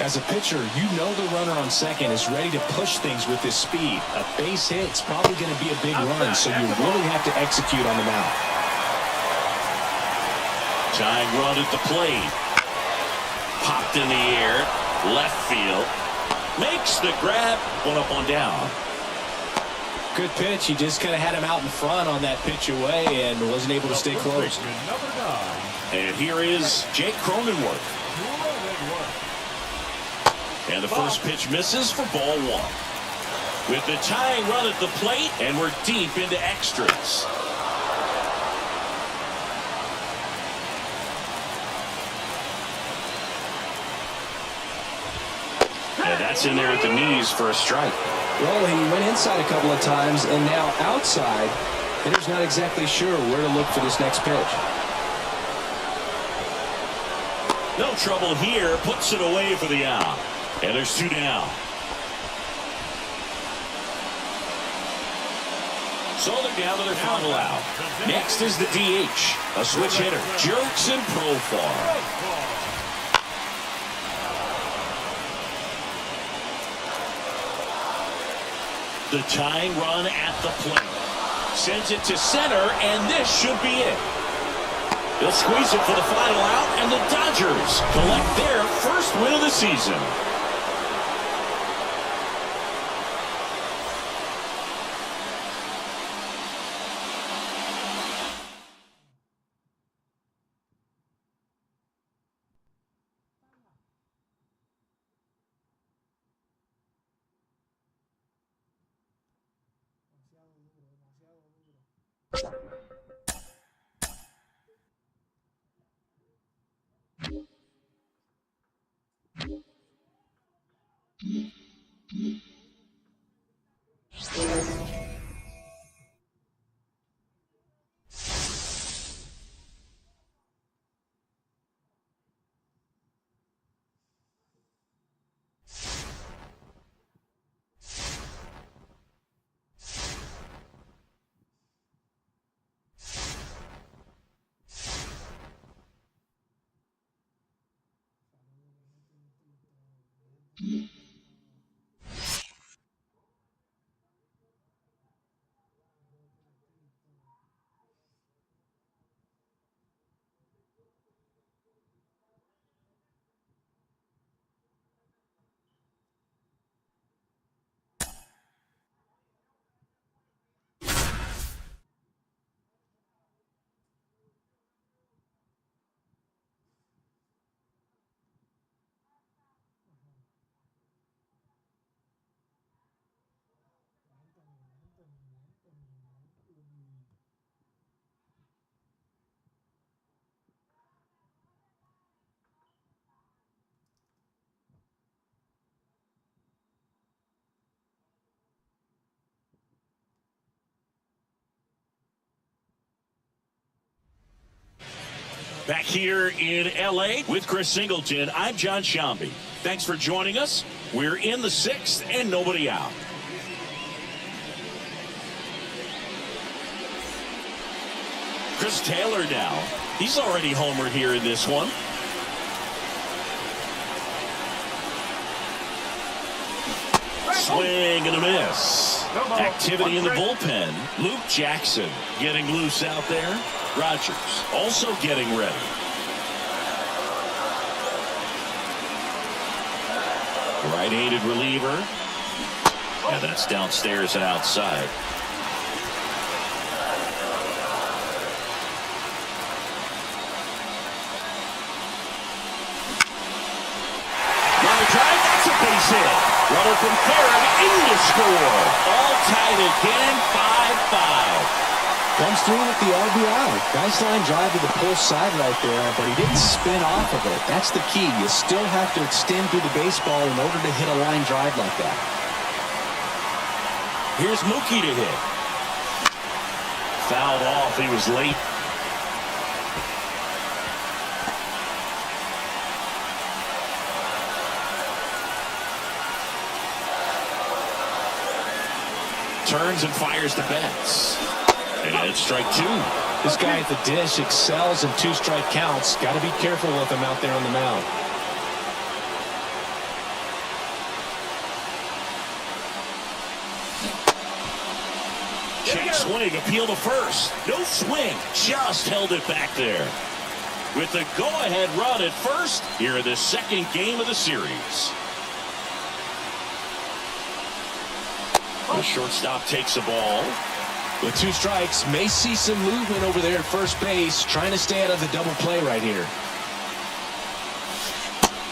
As a pitcher, you know the runner on second is ready to push things with his speed. A base hit's probably going to be a big run, so you really have to execute on the mound. Tying run at the plate. Popped in the air. Left field. Makes the grab. One up, one down. Good pitch. He just kind of had him out in front on that pitch away and wasn't able to stay close. And here is Jake Cronenworth. And the first pitch misses for ball 1. With the tying run at the plate, and we're deep into extras. And that's in there at the knees for a strike. Well, he went inside a couple of times, and now outside. Hitter's not exactly sure where to look for this next pitch. No trouble here. Puts it away for the out. And there's 2 down. So they're down to their final out. Next is the DH. A switch hitter. Jurickson Profar. The tying run at the plate. Sends it to center, and this should be it. They'll squeeze it for the final out, and the Dodgers collect their first win of the season. Back here in L.A. with Chris Singleton, I'm John Shambi. Thanks for joining us. We're in the 6th and nobody out. Chris Taylor now. He's already homered here in this one. Swing and a miss. Activity in the bullpen. Luke Jackson getting loose out there. Rogers also getting ready. Right-handed reliever. And that's downstairs and outside. Line drive, that's a base hit. Runner from third in to score. All tied again, 5-5. Comes through with the RBI. Nice line drive to the pull side right there, but he didn't spin off of it. That's the key. You still have to extend through the baseball in order to hit a line drive like that. Here's Mookie to hit. Fouled off. He was late. Turns and fires to Betts. And it's strike 2. This guy at the dish excels in 2-strike counts. Got to be careful with him out there on the mound. Check swing, appeal to first. No swing, just held it back there. With the go-ahead run at first, here in the second game of the series. The shortstop takes the ball. With 2 strikes, may see some movement over there at first base, trying to stay out of the double play right here.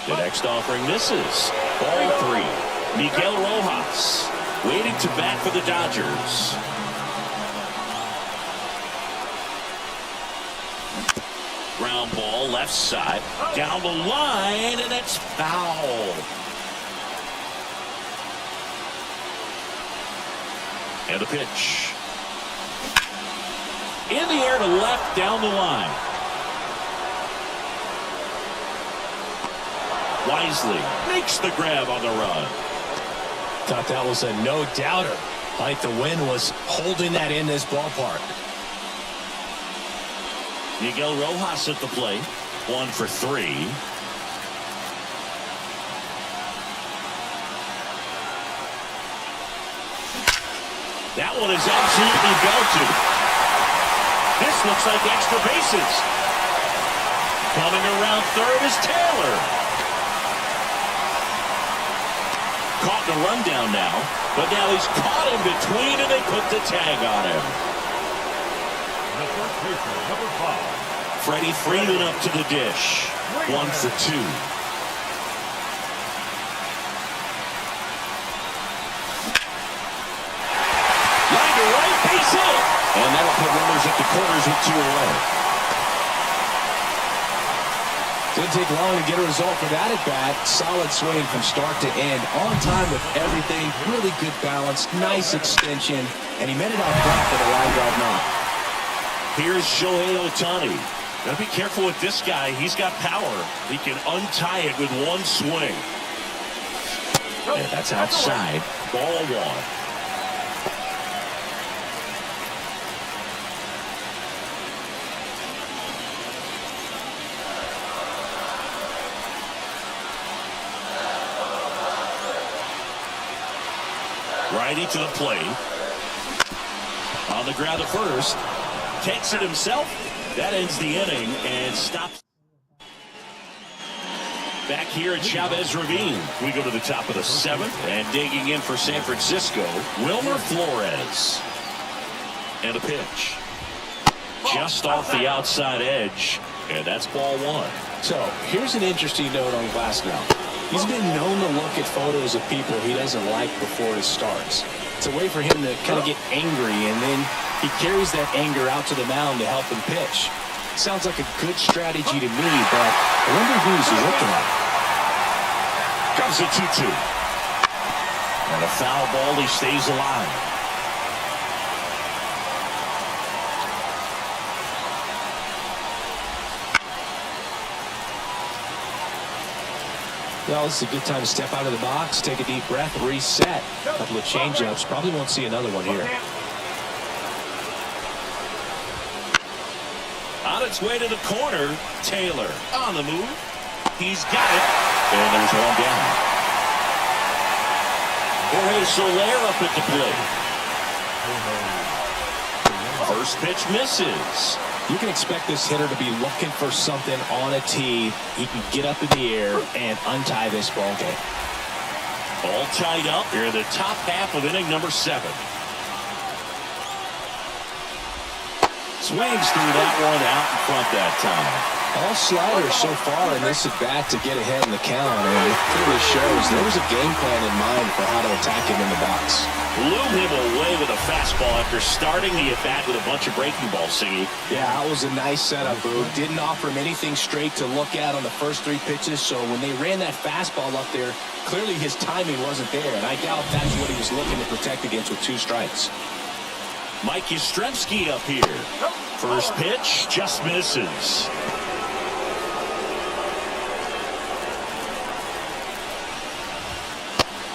The next offering misses. Ball 3. Miguel Rojas waiting to bat for the Dodgers. Ground ball left side. Down the line, and it's foul. And the pitch. In the air to left, down the line. Wisely makes the grab on the run. Thought that was a no-doubter. Like the wind was holding that in this ballpark. Miguel Rojas at the plate. 1 for 3. That one is absolutely belted. This looks like extra bases. Coming around third is Taylor. Caught in a rundown now, but now he's caught in between and they put the tag on him. The first baseman, number 5. Freddie Freeman up to the dish. 1 for 2. Line to right, base hit. And that'll put runners at the corners with 2 away. Didn't take long to get a result for that at bat. Solid swing from start to end. On time with everything. Really good balance. Nice extension. And he made it out front for the line drive knock. Here's Shohei Ohtani. Gotta be careful with this guy. He's got power. He can untie it with 1 swing. And that's outside. Ball 1. Righty to the plate. On the ground at first. Takes it himself. That ends the inning and stops. Back here at Chavez Ravine. We go to the top of the 7th. And digging in for San Francisco, Wilmer Flores. And a pitch. Just off the outside edge. And that's ball 1. So here's an interesting note on Glasnow. He's been known to look at photos of people he doesn't like before he starts. It's a way for him to kind of get angry, and then he carries that anger out to the mound to help him pitch. Sounds like a good strategy to me, but I wonder who he's looking at. Comes a 2-2. And a foul ball, he stays alive. Well, this is a good time to step out of the box, take a deep breath, reset. A couple of change-ups. Probably won't see another one here. On its way to the corner, Taylor on the move. He's got it. And there's one down. Jorge Soler up at the plate. First pitch misses. You can expect this hitter to be looking for something on a tee. He can get up in the air and untie this ball game. All tied up here in the top half of inning number 7. Swings through that one out in front that time. All sliders so far in this at-bat to get ahead in the count, and it clearly shows there was a game plan in mind for how to attack him in the box. Blew him away with a fastball after starting the at-bat with a bunch of breaking balls, Siggy. Yeah, that was a nice setup, Boo. Didn't offer him anything straight to look at on the first 3 pitches, so when they ran that fastball up there, clearly his timing wasn't there, and I doubt that's what he was looking to protect against with 2 strikes. Mike Yastrzemski up here. First pitch just misses.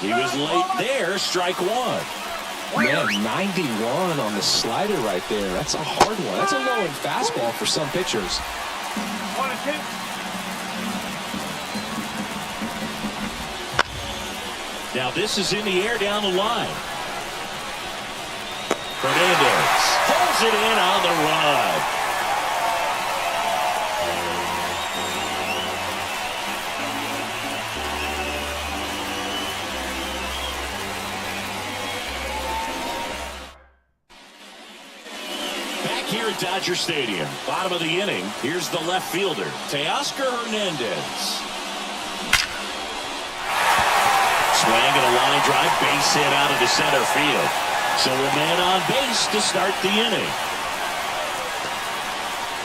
He was late there, strike 1. Man, 91 on the slider right there. That's a hard one. That's a low-end fastball for some pitchers. Now this is in the air down the line. Hernandez holds it in on the run. Here at Dodger Stadium, bottom of the inning, here's the left fielder, Teoscar Hernandez. Swing and a line drive, base hit out into center field. So a man on base to start the inning.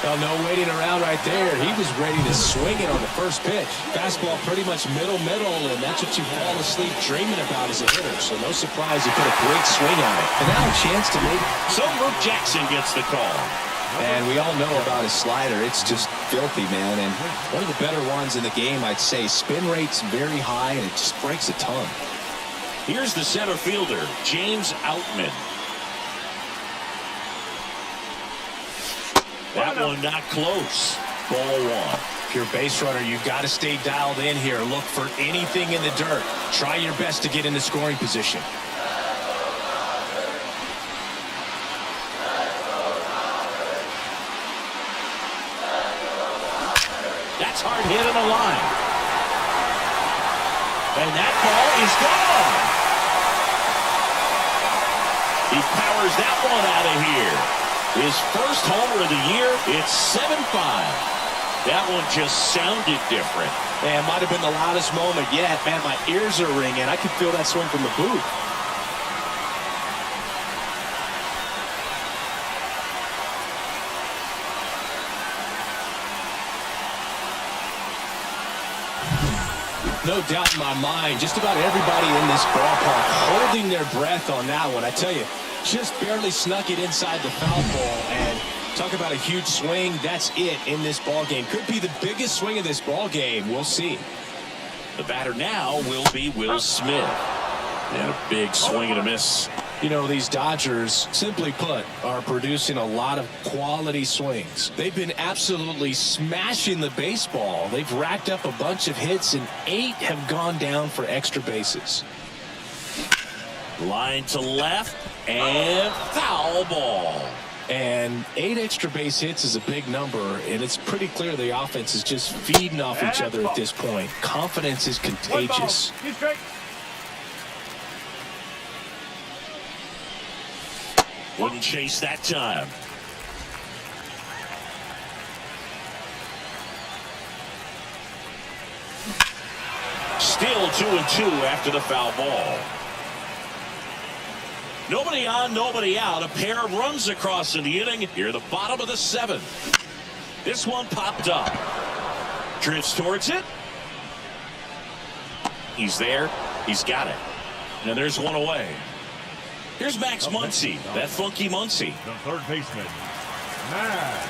Well, no waiting around right there. He was ready to swing it on the first pitch. Fastball pretty much middle, and that's what you fall asleep dreaming about as a hitter. So no surprise he put a great swing on it. And now a chance to make. So Luke Jackson gets the call. And we all know about his slider. It's just filthy, man. And one of the better ones in the game, I'd say. Spin rate's very high, and it just breaks a ton. Here's the center fielder, James Outman. That one not close. Ball 1. If you're a base runner, you've got to stay dialed in here. Look for anything in the dirt. Try your best to get into scoring position. That's hard hit on the line. And that ball is gone. He powers that one out of here. His first homer of the year, it's 7-5. That one just sounded different. Man, might have been the loudest moment yet. Man, my ears are ringing. I could feel that swing from the booth. No doubt in my mind, just about everybody in this ballpark holding their breath on that one. I tell you, just barely snuck it inside the foul ball, and talk about a huge swing. That's it in this ball game. Could be the biggest swing of this ball game. We'll see. The batter now will be Will Smith. And a big swing and a miss. You know, these Dodgers, simply put, are producing a lot of quality swings. They've been absolutely smashing the baseball. They've racked up a bunch of hits, and 8 have gone down for extra bases. Line to left, and foul ball. And 8 extra base hits is a big number, and it's pretty clear the offense is just feeding off each other at this point. Confidence is contagious. Wouldn't chase that time. Still 2-2 after the foul ball. Nobody on, nobody out. A pair of runs across in the inning. Here at the bottom of the 7th. This one popped up. Drifts towards it. He's there. He's got it. And there's one away. Here's Max Muncy. That funky Muncy. The third baseman, Max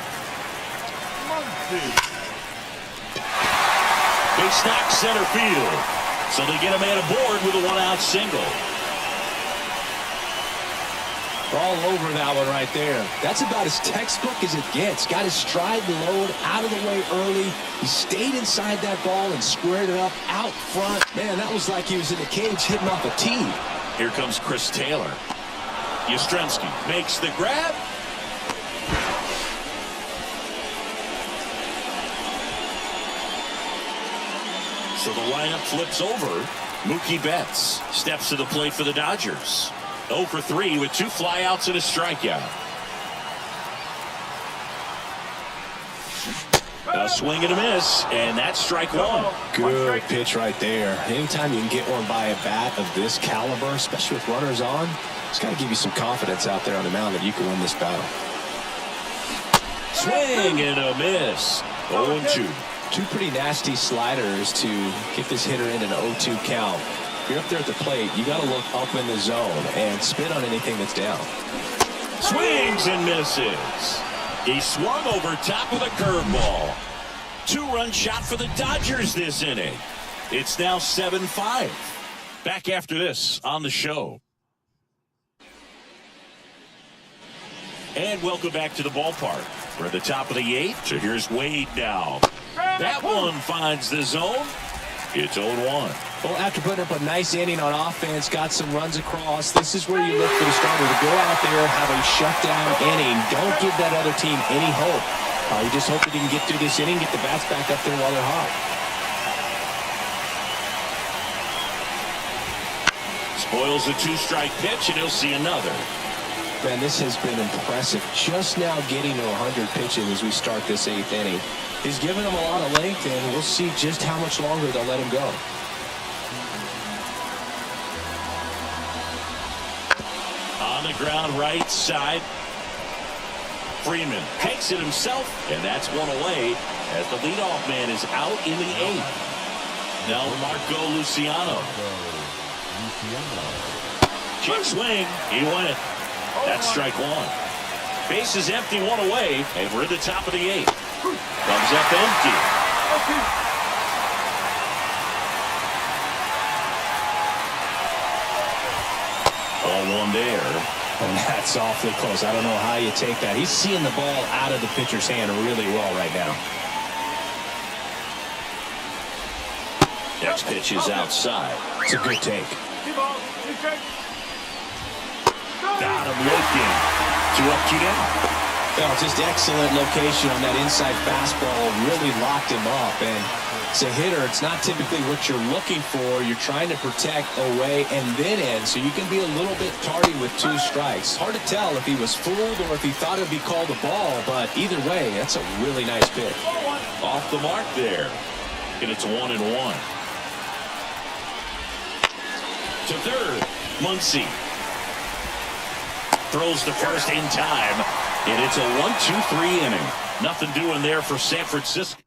Muncy. Base knock center field. So they get a man aboard with a one-out single. All over that one right there. That's about as textbook as it gets. Got his stride and load out of the way early. He stayed inside that ball and squared it up out front. Man, that was like he was in the cage hitting off a tee. Here comes Chris Taylor. Yastrzemski makes the grab. So the lineup flips over. Mookie Betts steps to the plate for the Dodgers. 0 for 3 with 2 flyouts and a strikeout. A swing and a miss, and that's strike one. Good pitch right there. Anytime you can get one by a bat of this caliber, especially with runners on, it's got to give you some confidence out there on the mound that you can win this battle. Swing and a miss. 0-2. Two pretty nasty sliders to get this hitter in an 0-2 count. If you're up there at the plate, you got to look up in the zone and spin on anything that's down. Swings and misses. He swung over top of the curveball. 2-run shot for the Dodgers this inning. It's now 7-5. Back after this on the show. And welcome back to the ballpark. We're at the top of the 8th. So here's Wade now. That one finds the zone. It's 0-1. Well, after putting up a nice inning on offense, got some runs across, this is where you look for the starter to go out there, have a shutdown inning. Don't give that other team any hope. You just hope that you can get through this inning, get the bats back up there while they're hot. Spoils a 2-strike pitch, and he'll see another. Man, this has been impressive. Just now getting to 100 pitches as we start this 8th inning. He's given them a lot of length, and we'll see just how much longer they'll let him go. On the ground, right side. Freeman takes it himself, and that's one away as the leadoff man is out in the 8th. Now Marco Luciano. Check swing. He won it. That's strike one. Base is empty, one away, and we're at the top of the 8th. Comes up empty. Ball one there. And that's awfully close. I don't know how you take that. He's seeing the ball out of the pitcher's hand really well right now. Next pitch is outside. It's a good take. Got him looking. 2 up, 2 down. Well, just excellent location on that inside fastball. Really locked him up. And as a hitter, it's not typically what you're looking for. You're trying to protect away and then in, so you can be a little bit tardy with 2 strikes. Hard to tell if he was fooled or if he thought it would be called a ball, but either way, that's a really nice pitch. Off the mark there. And it's 1-1. To third, Muncy. Throws to first in time. And it's a 1-2-3 inning. Nothing doing there for San Francisco.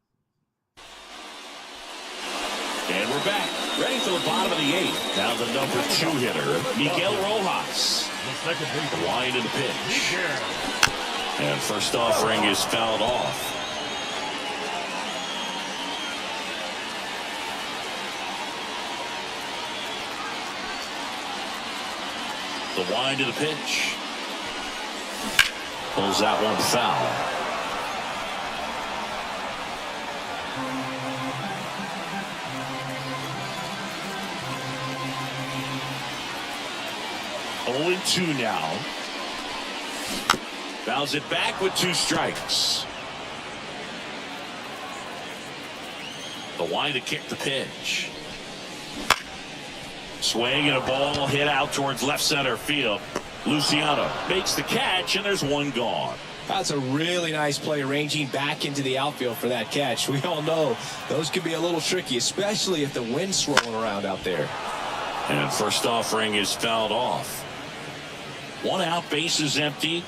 And we're back. Ready for the bottom of the 8th. Now the number 2 hitter, Miguel Rojas. The line of the pitch. And first offering is fouled off. The wind of the pitch. Pulls that one foul. Oh, 2 now. Fouls it back with 2 strikes. The wind to kick the pitch. Swing and a ball hit out towards left center field. Luciano makes the catch, and there's 1 gone. That's a really nice play, ranging back into the outfield for that catch. We all know those can be a little tricky, especially if the wind's swirling around out there. And first offering is fouled off. 1 out, base is empty.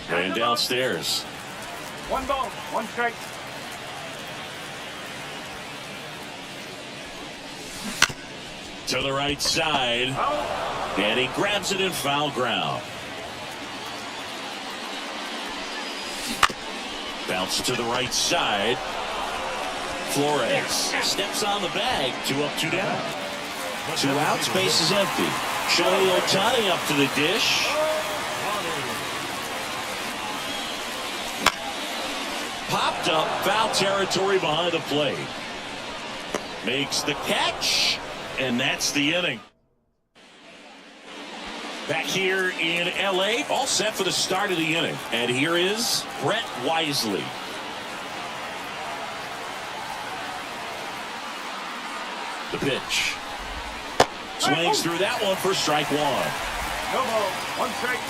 And downstairs. 1 ball, 1 strike. To the right side. And he grabs it in foul ground. Bounce to the right side. Flores steps on the bag. 2 up, 2 down. 2 outs, base is empty. Shohei Ohtani up to the dish. Popped up, foul territory behind the plate. Makes the catch, and that's the inning. Back here in L.A., all set for the start of the inning. And here is Brett Wisely. The pitch. Swings through that one for strike 1. No ball. 1 strike.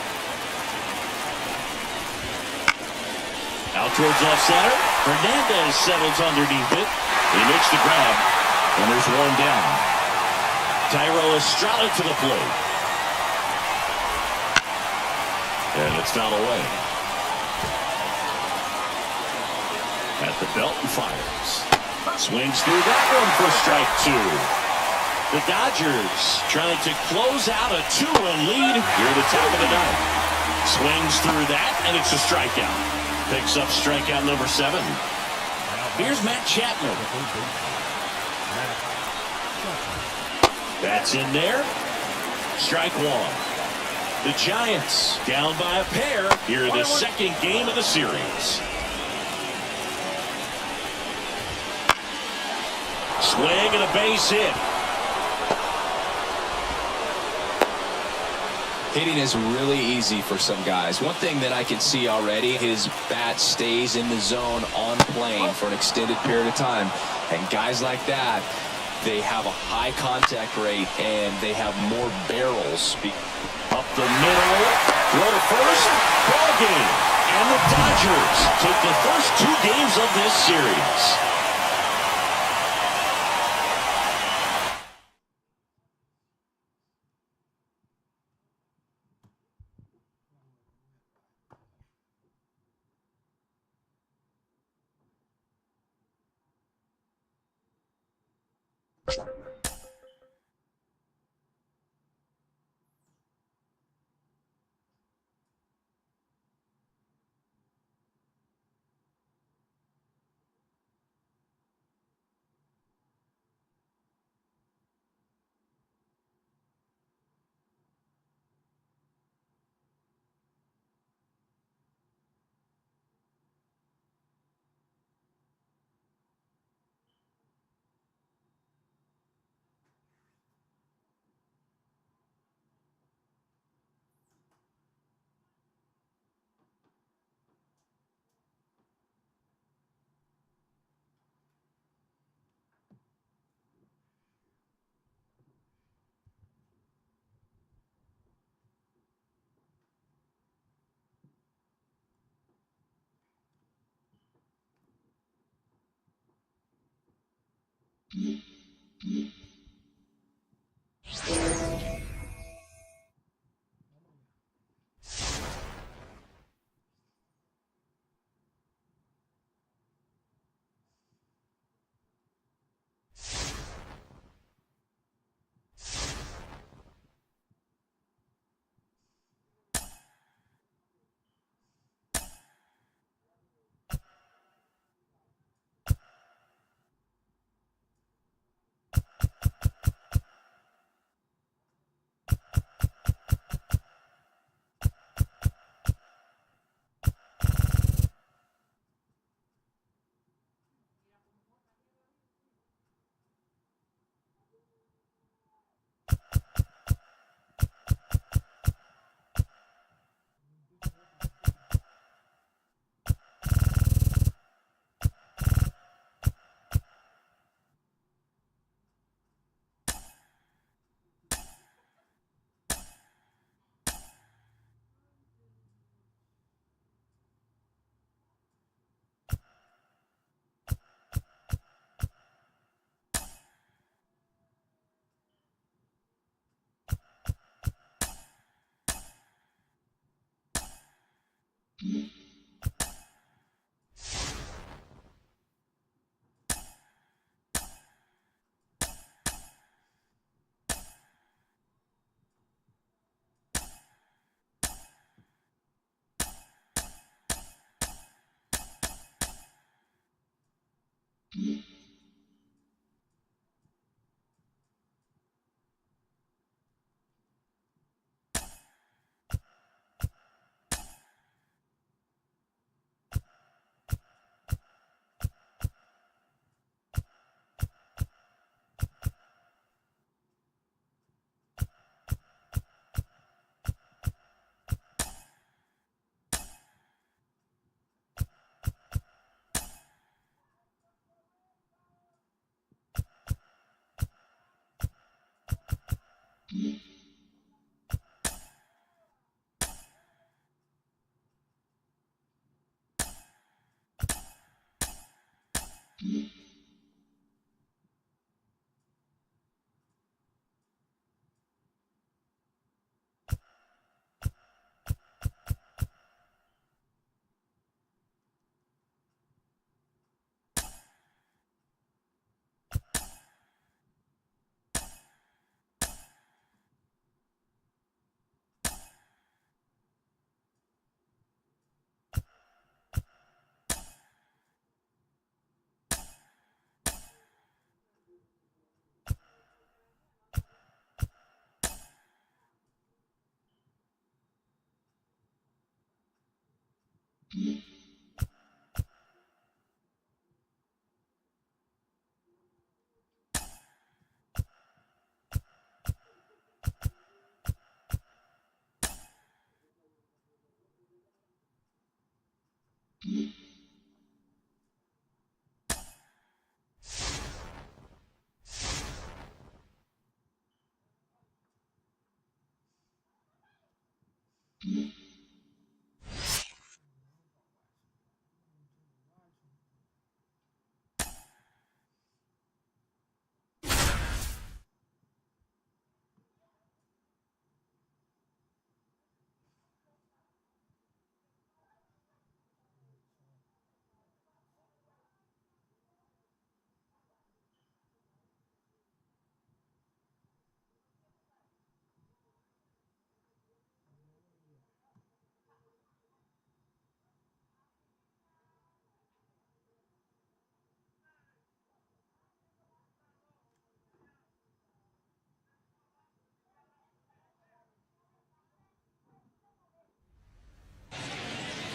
Out towards left center. Hernandez settles underneath it. He makes the grab, and there's 1 down. Thairo Estrada to the plate. And it's fouled away. At the belt and fires. Swings through that one for strike 2. The Dodgers trying to close out a 2-run lead here at the top of the 9th. Swings through that, and it's a strikeout. Picks up strikeout number 7. Here's Matt Chapman. That's in there. Strike 1. The Giants down by a pair here in the second game of the series. Swing and a base hit. Hitting is really easy for some guys. One thing that I can see already, his bat stays in the zone on plane for an extended period of time. And guys like that, they have a high contact rate and they have more barrels. Up the middle, throw to first, ball game. And the Dodgers take the first 2 games of this series.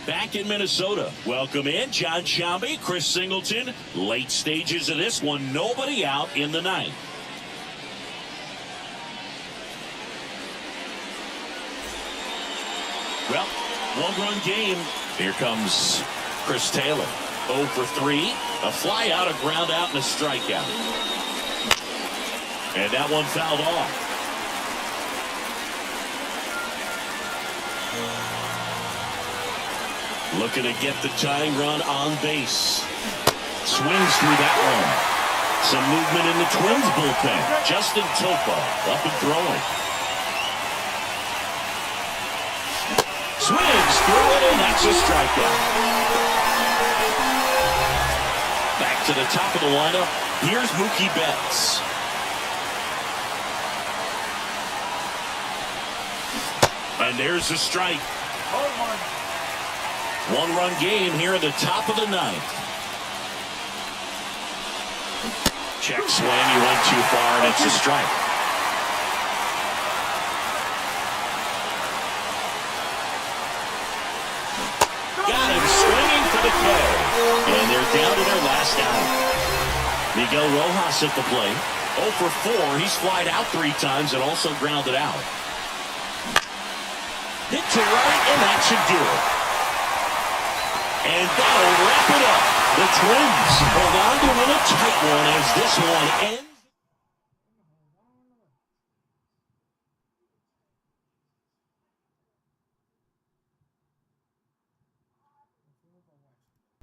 Back in Minnesota. Welcome in, John Sciambi, Chris Singleton. Late stages of this one, nobody out in the ninth. Well, one-run game. Here comes Chris Taylor. 0 for 3. A fly out, a ground out, and a strikeout. And that one fouled off. Looking to get the tying run on base. Swings through that one. Some movement in the Twins bullpen. Justin Topa up and throwing. Swings through it, and that's a strikeout. Back to the top of the lineup. Here's Mookie Betts. And there's the strike. One-run game here at the top of the ninth. Check swing, he went too far, and it's a strike. Got him swinging for the kill. And they're down to their last out. Miguel Rojas at the plate. 0 for 4. He's flied out 3 times and also grounded out. Hit to right, and that should do it. And that'll wrap it up. The Twins hold on to win a tight one as this one ends.